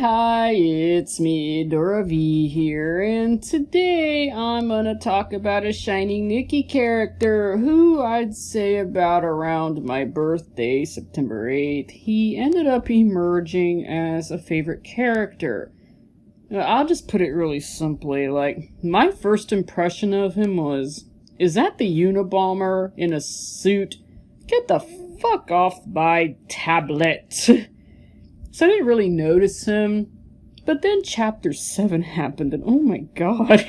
Hi, it's me, Dora V here, and today I'm gonna talk about a Shining Nikki character who I'd say about around my birthday, September 8th, he ended up emerging as a favorite character. I'll just put it really simply, like, my first impression of him was, is that the Unabomber in a suit? Get the fuck off my tablet! So I didn't really notice him, but then chapter 7 happened and oh my god,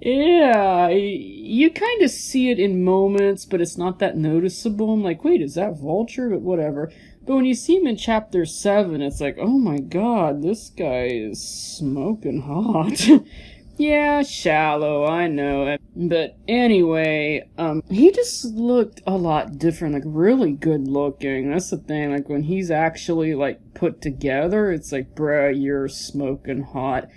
yeah, you kind of see it in moments, but it's not that noticeable. I'm like, wait, is that Vulture? But whatever. But when you see him in chapter 7, it's like, oh my god, this guy is smoking hot. Yeah, shallow, I know. But anyway, he just looked a lot different, like really good looking. That's the thing, like when he's actually like put together, it's like, bruh, you're smoking hot.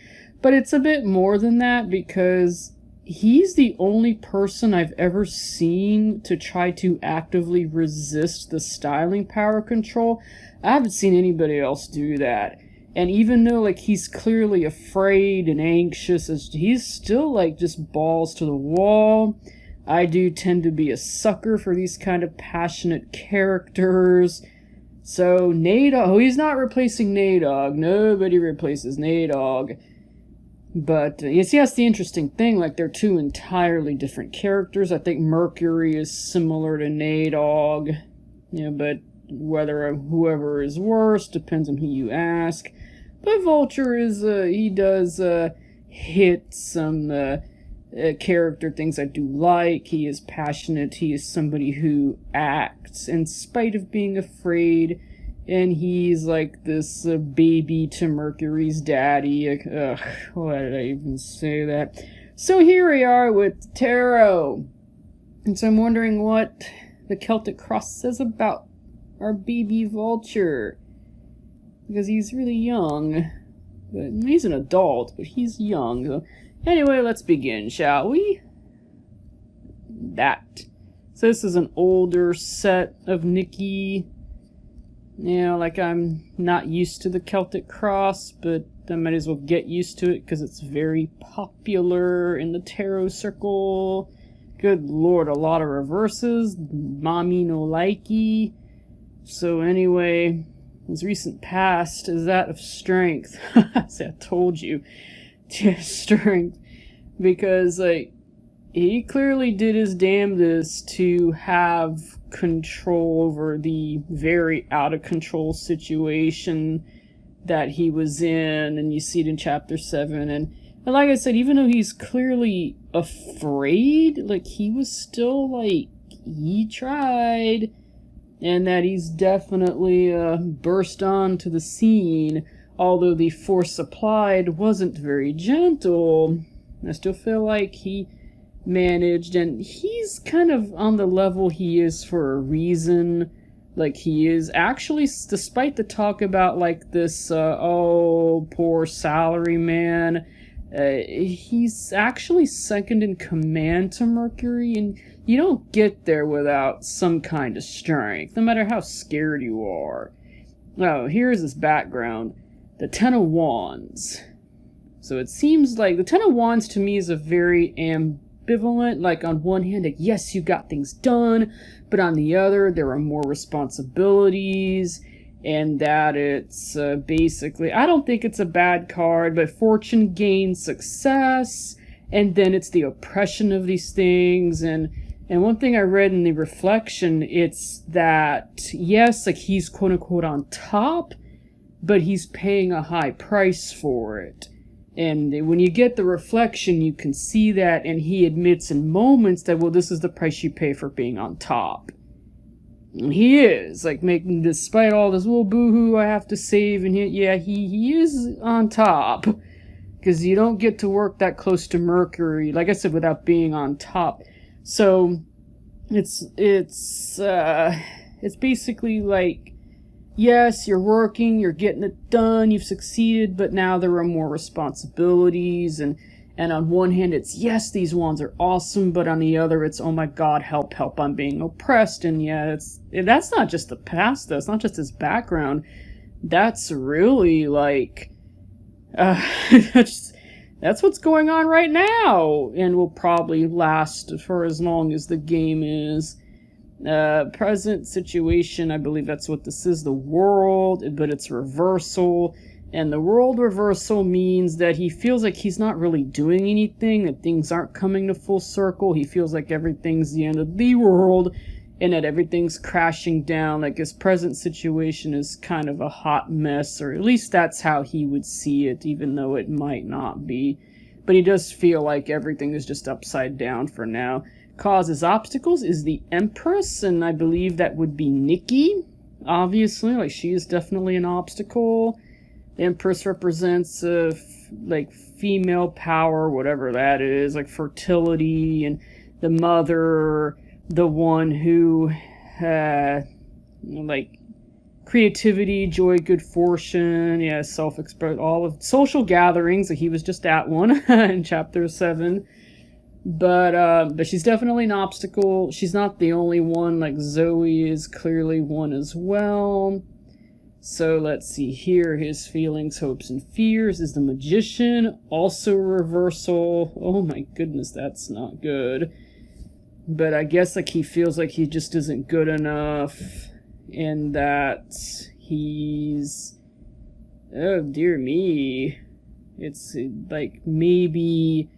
But it's a bit more than that because he's the only person I've ever seen to try to actively resist the styling power control. I haven't seen anybody else do that. And even though, like, he's clearly afraid and anxious, he's still, like, just balls to the wall. I do tend to be a sucker for these kind of passionate characters. So, Nadog, he's not replacing Nadog. Nobody replaces Nadog. But, you see, that's the interesting thing. Like, they're two entirely different characters. I think Mercury is similar to Nadog. You know, but whether whoever is worse depends on who you ask. But Vulture is, he does hit some character things I do like. He is passionate. He is somebody who acts in spite of being afraid. And he's like this baby to Mercury's daddy. Ugh, why did I even say that? So here we are with Tarot. And so I'm wondering what the Celtic Cross says about our baby Vulture, because he's really young, but he's an adult, but he's young. So anyway, let's begin, shall we? So this is an older set of Nikki. You know, like, I'm not used to the Celtic Cross, but I might as well get used to it because it's very popular in the tarot circle. Good lord, a lot of reverses. Mommy no likey. So anyway, his recent past is that of strength. See, I told you. Strength. Because, like, he clearly did his damnedest to have control over the very out-of-control situation that he was in, and you see it in chapter 7, and like I said, even though he's clearly afraid, like, he was still, like, he tried. And that he's definitely burst onto the scene, although the force applied wasn't very gentle. I still feel like he managed, and he's kind of on the level he is for a reason. Like, he is actually, despite the talk about, like, this, oh, poor salary man, he's actually second in command to Mercury, and you don't get there without some kind of strength, no matter how scared you are. Oh, here's his background. The Ten of Wands. So it seems like the Ten of Wands to me is a very ambivalent, like, on one hand, like, yes, you got things done, but on the other, there are more responsibilities, and that it's basically, I don't think it's a bad card, but fortune gains success, and then it's the oppression of these things, and one thing I read in the reflection, it's that, yes, like, he's quote-unquote on top, but he's paying a high price for it. And when you get the reflection, you can see that, and he admits in moments that, well, this is the price you pay for being on top. And he is, like, making, despite all this little boo-hoo I have to save, and he is on top. Because you don't get to work that close to Mercury, like I said, without being on top. So, it's basically like, yes, you're working, you're getting it done, you've succeeded, but now there are more responsibilities, and on one hand it's, yes, these wands are awesome, but on the other it's, oh my god, help, help, I'm being oppressed, and yeah, that's not just the past, though, it's not just his background, that's really, like, That's what's going on right now, and will probably last for as long as the game is. Present situation, I believe that's what this is, the world, but it's reversal. And the world reversal means that he feels like he's not really doing anything, that things aren't coming to full circle. He feels like everything's the end of the world, and that everything's crashing down. Like his present situation is kind of a hot mess, or at least that's how he would see it, even though it might not be. But he does feel like everything is just upside down for now. Causes obstacles is the Empress, and I believe that would be Nikki. Obviously, like she is definitely an obstacle. The Empress represents like female power, whatever that is, like fertility, and the mother, the one who like creativity, joy, good fortune, yeah, self-expression, all of social gatherings. Like he was just at one in chapter 7. But she's definitely an obstacle. She's not the only one, like Zoe is clearly one as well. So let's see here, his feelings, hopes, and fears is the Magician, also reversal. Oh my goodness, that's not good. But I guess like he feels like he just isn't good enough, and that he's, oh dear me, it's like maybe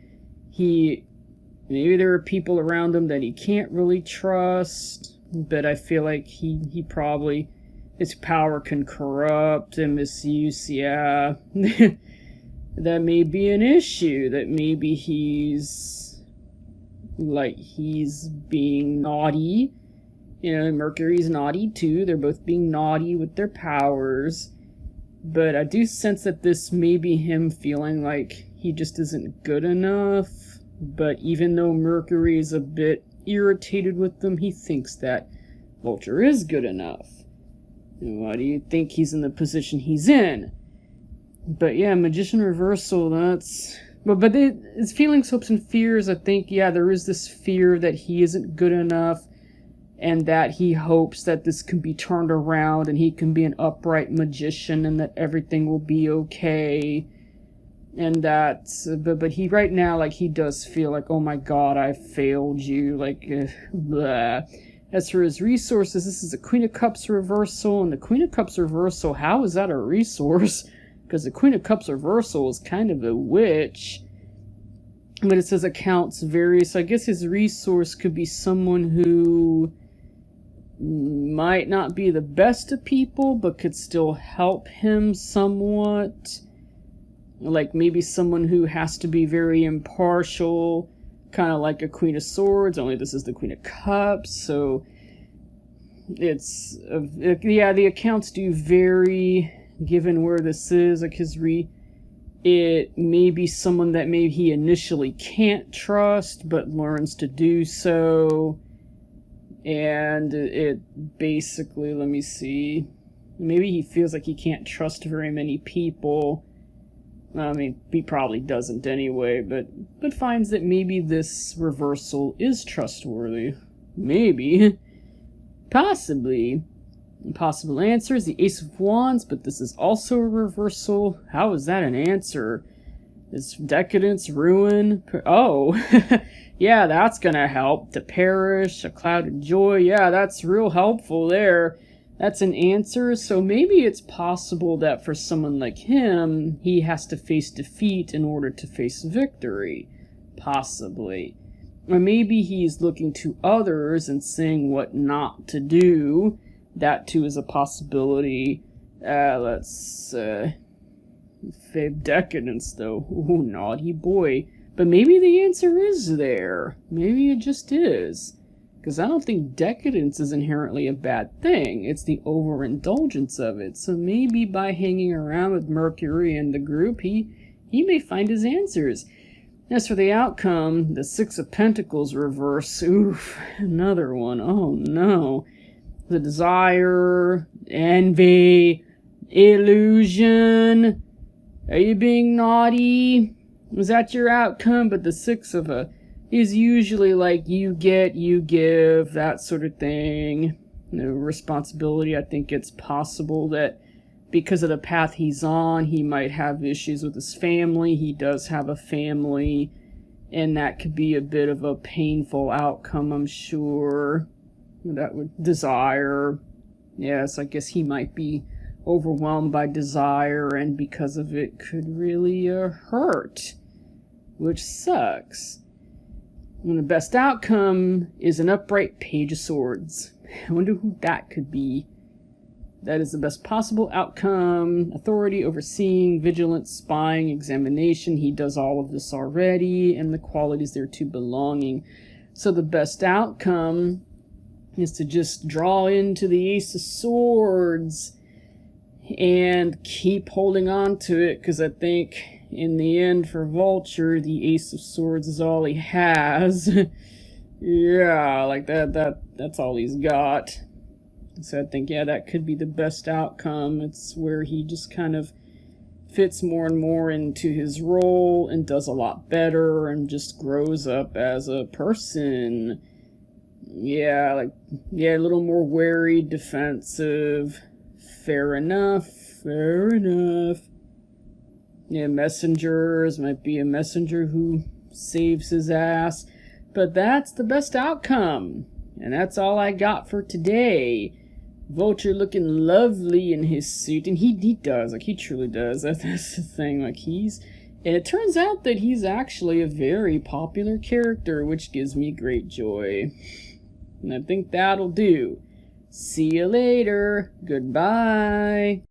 there are people around him that he can't really trust, but I feel like he probably, his power can corrupt and misuse, yeah. That may be an issue, that maybe he's being naughty. You know, Mercury's naughty too, they're both being naughty with their powers. But I do sense that this may be him feeling like he just isn't good enough. But even though Mercury is a bit irritated with them, he thinks that Vulture is good enough. And why do you think he's in the position he's in? But yeah, Magician reversal, that's... But his feelings, hopes, and fears, I think, yeah, there is this fear that he isn't good enough, and that he hopes that this can be turned around and he can be an upright magician and that everything will be okay. And that's, but he right now, like, he does feel like, oh my god, I failed you, like, blah. As for his resources, this is a Queen of Cups reversal, and the Queen of Cups reversal, how is that a resource? Because the Queen of Cups reversal is kind of a witch. But it says accounts vary, so I guess his resource could be someone who might not be the best of people, but could still help him somewhat. Like maybe someone who has to be very impartial, kind of like a Queen of Swords, only this is the Queen of Cups, so it's, yeah, the accounts do vary given where this is, like it may be someone that maybe he initially can't trust, but learns to do so, and it basically, let me see, maybe he feels like he can't trust very many people. I mean, he probably doesn't anyway, but finds that maybe this reversal is trustworthy. Maybe. Possibly. Possible answer is the Ace of Wands, but this is also a reversal. How is that an answer? Is decadence, ruin? Oh, yeah, that's gonna help. To perish, a cloud of joy. Yeah, that's real helpful there. That's an answer, so maybe it's possible that for someone like him, he has to face defeat in order to face victory. Possibly. Or maybe he's looking to others and saying what not to do. That too is a possibility. Let's fave decadence though. Ooh, naughty boy. But maybe the answer is there. Maybe it just is. Because I don't think decadence is inherently a bad thing. It's the overindulgence of it. So maybe by hanging around with Mercury and the group, he may find his answers. As for the outcome, the Six of Pentacles reverse. Oof, another one. Oh no. The desire, envy, illusion. Are you being naughty? Was that your outcome? But the Six of is usually like you get, you give, that sort of thing. No responsibility. I think it's possible that because of the path he's on, he might have issues with his family. He does have a family, and that could be a bit of a painful outcome, I'm sure. That would desire. Yes, I guess he might be overwhelmed by desire, and because of it could really hurt, which sucks. And the best outcome is an upright page of swords. I wonder who that could be. That is the best possible outcome. Authority, overseeing, vigilance, spying, examination. He does all of this already, and the qualities thereto belonging. So the best outcome is to just draw into the Ace of Swords and keep holding on to it, because I think in the end for Vulture, the Ace of Swords is all he has. Yeah, like that's all he's got. So I think, yeah, that could be the best outcome. It's where he just kind of fits more and more into his role and does a lot better and just grows up as a person. Yeah, a little more wary, defensive. Fair enough, fair enough. Yeah, messengers, might be a messenger who saves his ass. But that's the best outcome. And that's all I got for today. Vulture looking lovely in his suit, and he does, like, he truly does. That's the thing, like, and it turns out that he's actually a very popular character, which gives me great joy. And I think that'll do. See you later. Goodbye.